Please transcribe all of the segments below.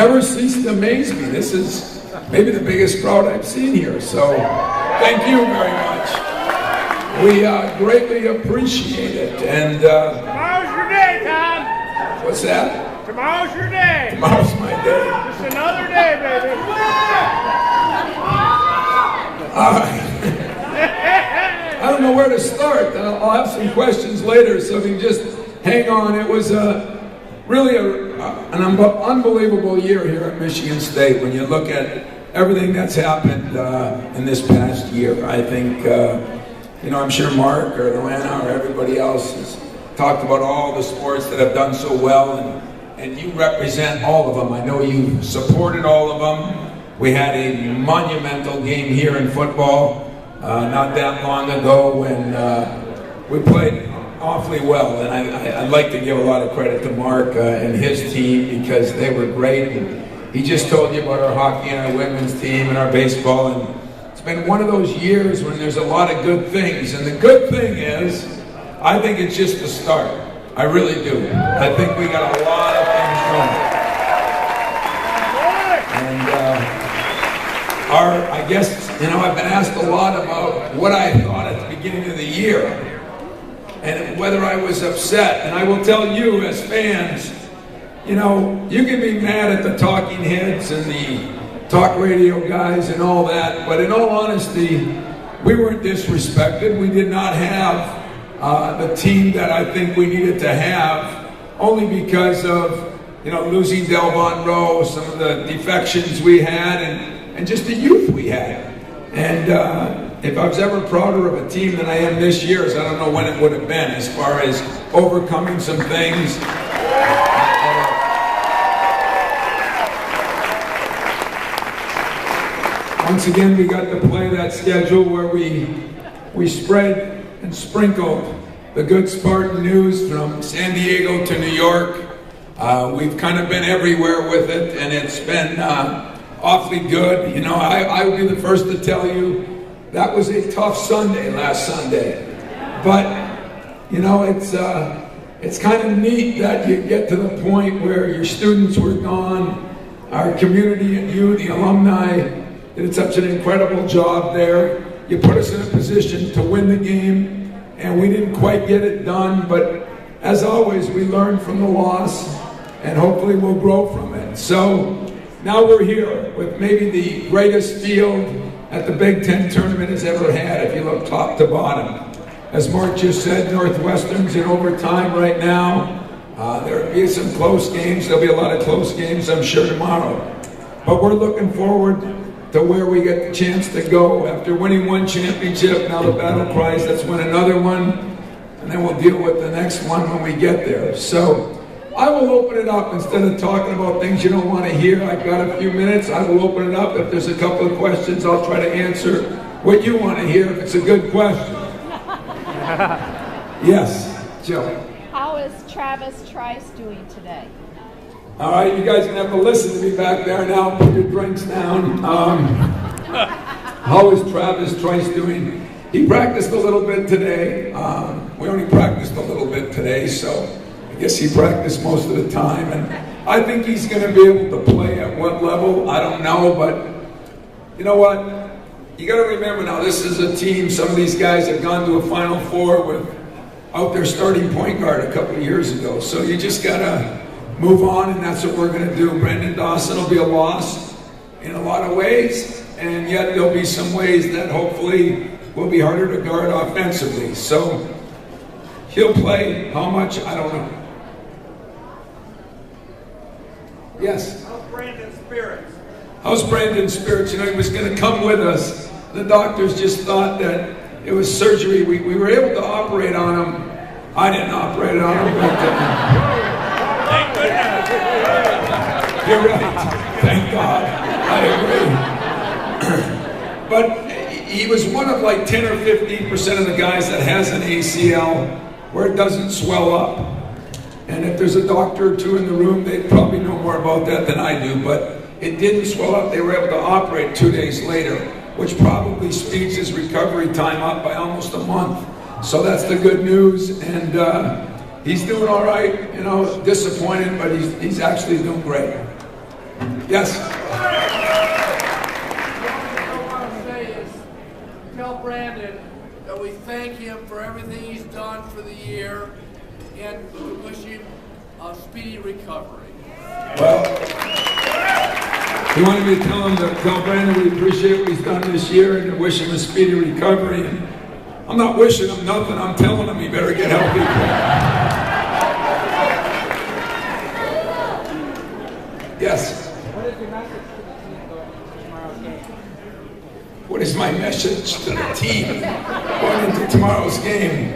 never cease to amaze me. This is maybe the biggest crowd I've seen here, so thank you very much. We greatly appreciate it. And tomorrow's your day, Tom. What's that? Tomorrow's your day. Tomorrow's my day. Just another day, baby. All right. I don't know where to start. I'll have some questions later, so if you just hang on. It was really an unbelievable year here at Michigan State when you look at everything that's happened in this past year. I think, I'm sure Mark or Luana or everybody else has talked about all the sports that have done so well, and you represent all of them. I know you supported all of them. We had a monumental game here in football not that long ago when we played awfully well, and I'd like to give a lot of credit to Mark and his team because they were great. And he just told you about our hockey and our women's team and our baseball, and it's been one of those years when there's a lot of good things. And the good thing is, I think it's just the start. I really do. I think we got a lot of things going. And I guess, I've been asked a lot about what I thought at the beginning of the year and whether I was upset. And I will tell you as fans, you can be mad at the talking heads and the talk radio guys and all that, but in all honesty, we weren't disrespected. We did not have the team that I think we needed to have, only because of, losing Delvon Rowe, some of the defections we had, and just the youth we had. And if I was ever prouder of a team than I am this year, I don't know when it would have been, as far as overcoming some things. Once again, we got to play that schedule where we spread and sprinkled the good Spartan news from San Diego to New York. We've kind of been everywhere with it, and it's been awfully good. I would be the first to tell you that was a tough Sunday last Sunday. But, it's kind of neat that you get to the point where your students were gone, our community and you, the alumni, did such an incredible job there. You put us in a position to win the game, and we didn't quite get it done, but as always, we learn from the loss, and hopefully we'll grow from it. So now we're here with maybe the greatest field that the Big Ten tournament has ever had, if you look top to bottom. As Mark just said, Northwestern's in overtime right now. There'll be some close games. There'll be a lot of close games, I'm sure, tomorrow. But we're looking forward to where we get the chance to go. After winning one championship, now the battle cries, let's win another one, and then we'll deal with the next one when we get there. So I will open it up. Instead of talking about things you don't want to hear, I've got a few minutes. I will open it up. If there's a couple of questions, I'll try to answer what you want to hear if it's a good question. Yes, Jill. How is Travis Trice doing today? All right, you guys are going to have to listen to me back there now. Put your drinks down. How is Travis Trice doing? He practiced a little bit today. We only practiced a little bit today, so I guess he practiced most of the time. And I think he's going to be able to play at what level, I don't know. But you know what? You got to remember now, this is a team. Some of these guys have gone to a Final Four without their starting point guard a couple of years ago. So you just got to move on, and that's what we're going to do. Brendan Dawson will be a loss in a lot of ways, and yet there'll be some ways that hopefully will be harder to guard offensively. So he'll play. How much? I don't know. Yes? How's Brandon's spirits? How's Brandon's spirits? He was going to come with us. The doctors just thought that it was surgery. We were able to operate on him. I didn't operate on him, but Thank goodness. you're right. Thank God. I agree. But he was one of like 10 or 15% of the guys that has an ACL where it doesn't swell up. And if there's a doctor or two in the room, they probably know more about that than I do. But it didn't swell up. They were able to operate 2 days later, which probably speeds his recovery time up by almost a month. So that's the good news. And he's doing all right. Disappointed, but he's actually doing great. Yes. I want to say is tell Brandon that we thank him for everything he's done for the year and to wish him a speedy recovery. Well, he wanted me to tell Brandon we appreciate what he's done this year and to wish him a speedy recovery. And I'm not wishing him nothing. I'm telling him he better get healthy. Yes. What is your message to the team going into tomorrow's game?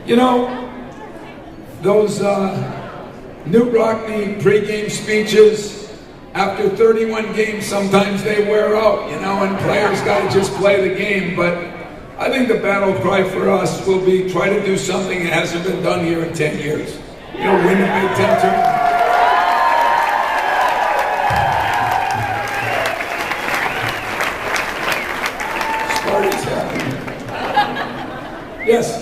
You know, those Newt Rockney pregame speeches, after 31 games, sometimes they wear out, you know, and players got to just play the game. But I think the battle cry for us will be try to do something that hasn't been done here in 10 years. You know, win the Big Ten tournament. Sparty's happening. Yes.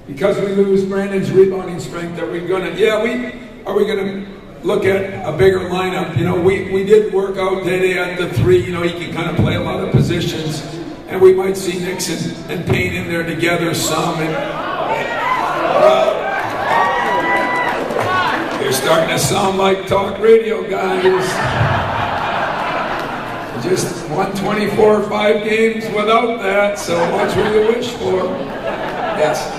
Because we lose Brandon's rebounding strength, are we gonna look at a bigger lineup? You know, we did work out Dede at the 3, you know, he can kind of play a lot of positions, and we might see Nixon and Payne in there together some. And, you're starting to sound like talk radio guys. Just 124 5 games without that, so much what you wish for. Yes.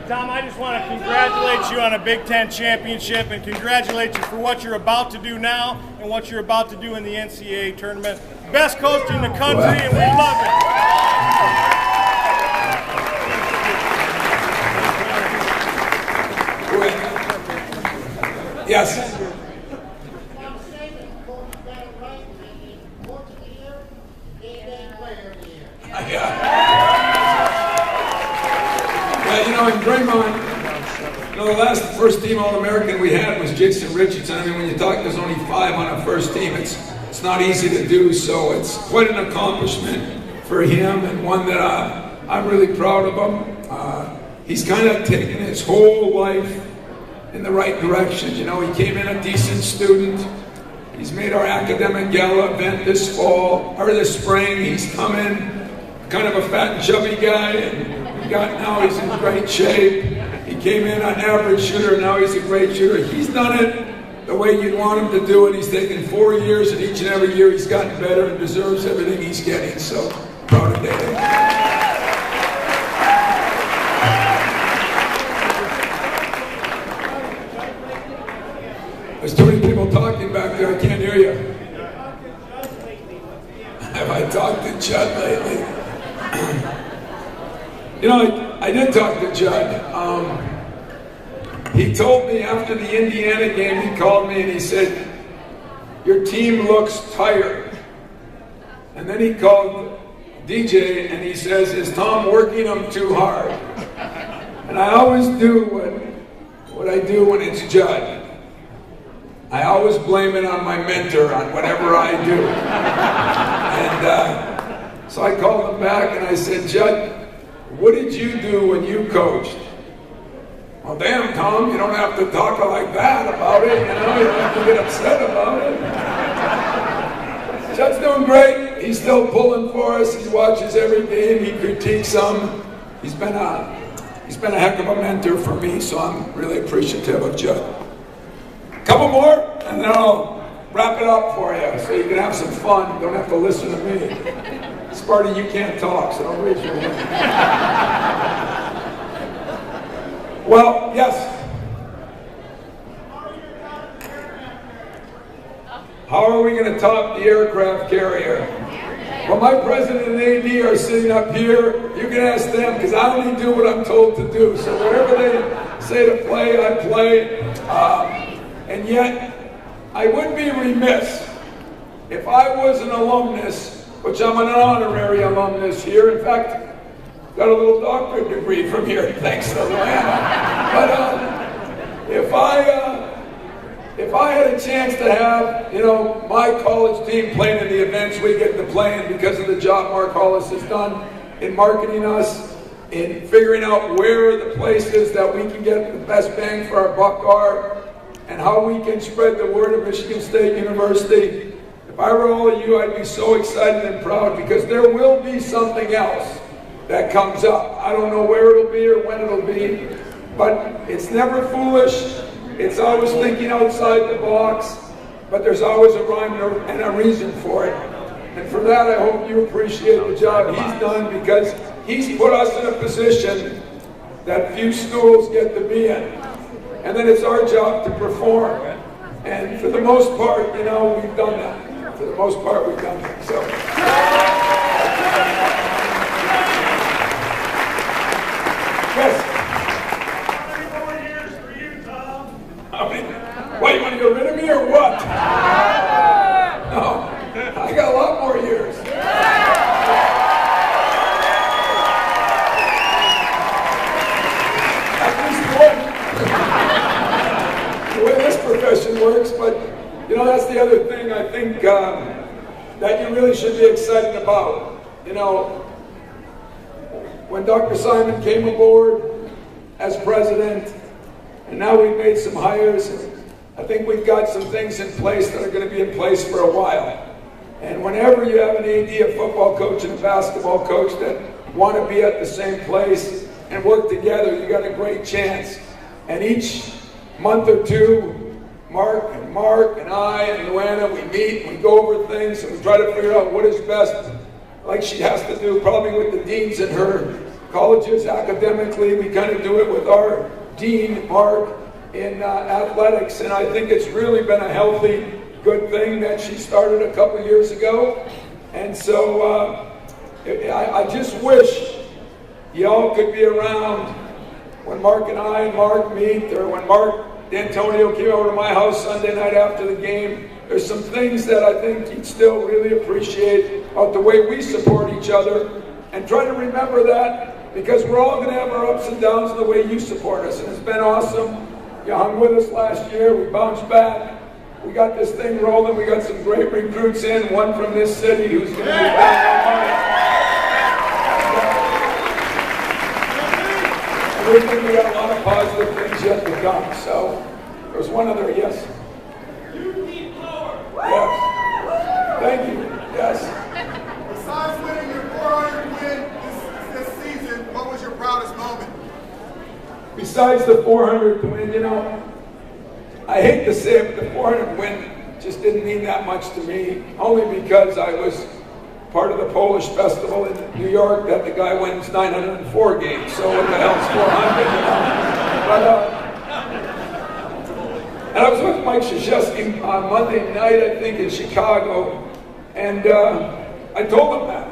Tom, I just want to congratulate you on a Big Ten championship and congratulate you for what you're about to do now and what you're about to do in the NCAA tournament. Best coach in the country, and we love it. Yes. You know, in Draymond, you know, the first team All-American we had was Jason Richardson. I mean, when you talk, there's only 5 on a first team. It's not easy to do, so it's quite an accomplishment for him and one that I'm really proud of him. He's kind of taken his whole life in the right direction. You know, he came in a decent student. He's made our academic gala event this spring. He's come in kind of a fat and chubby guy, and now he's in great shape. He came in an average shooter, now he's a great shooter. He's done it the way you'd want him to do it. He's taken 4 years, and each and every year he's gotten better and deserves everything he's getting. So proud of Dede. There's too many people talking back there. I can't hear you. Have I talked to Judd lately? You know, I did talk to Judd. He told me after the Indiana game, he called me and he said, "Your team looks tired." And then he called DJ and he says, "Is Tom working them too hard?" And I always do what I do when it's Judd. I always blame it on my mentor on whatever I do. And so I called him back and I said, "Judd, what did you do when you coached?" "Well, damn, Tom, you don't have to talk like that about it, you know, you don't have to get upset about it." Judd's doing great. He's still pulling for us. He watches every game. He critiques some. He's been a heck of a mentor for me, so I'm really appreciative of Judd. Couple more, and then I'll wrap it up for you, so you can have some fun. You don't have to listen to me. Sparty, you can't talk, so don't raise your hand. Well, yes. How are we going to top the aircraft carrier? Well, my president and AD are sitting up here. You can ask them, because I only do what I'm told to do. So whatever they say to play, I play. And yet, I would be remiss if I was an alumnus, which I'm an honorary alumnus here. In fact, got a little doctorate degree from here, thanks to Atlanta. But if I had a chance to have, you know, my college team playing in the events we get to play in because of the job Mark Hollis has done in marketing us, in figuring out where the places that we can get the best bang for our buck are and how we can spread the word of Michigan State University. If I were all of you, I'd be so excited and proud because there will be something else that comes up. I don't know where it'll be or when it'll be, but it's never foolish. It's always thinking outside the box, but there's always a rhyme and a reason for it. And for that, I hope you appreciate the job he's done because he's put us in a position that few schools get to be in. And then it's our job to perform. And for the most part, you know, we've done that. For the most part, we've done that. So. Yes? How many more years for you, Tom? What, you want to get rid of me or what? No. I got a lot more years. The way this profession works, but you know, that's the other thing I think that you really should be excited about. You know, when Dr. Simon came aboard as president, and now we've made some hires, I think we've got some things in place that are going to be in place for a while. And whenever you have an AD, a football coach, and a basketball coach that want to be at the same place and work together, you got a great chance. And each month or two, Mark and I and Luana, we meet, we go over things, and we try to figure out what is best, like she has to do probably with the deans in her colleges academically. We kind of do it with our dean, Mark, in athletics, and I think it's really been a healthy, good thing that she started a couple years ago. And so I just wish y'all could be around when Mark and I and Mark meet, or when Mark D'Antonio came over to my house Sunday night after the game. There's some things that I think you'd still really appreciate about the way we support each other, and try to remember that, because we're all going to have our ups and downs in the way you support us, and it's been awesome. You hung with us last year, we bounced back, we got this thing rolling, we got some great recruits in, one from this city who's going to be back on it. We think we got a lot of positive things yet to come. So there's one other, yes. You keep lower. Yes. Thank you. Yes. Besides winning your 400 win this season, what was your proudest moment? Besides the 400th win, you know, I hate to say it, but the 400th win just didn't mean that much to me, only because I was part of the Polish festival in New York that the guy wins 904 games, so what the hell's 400, you know? And I was with Mike Krzyzewski on Monday night, I think, in Chicago, and I told him that.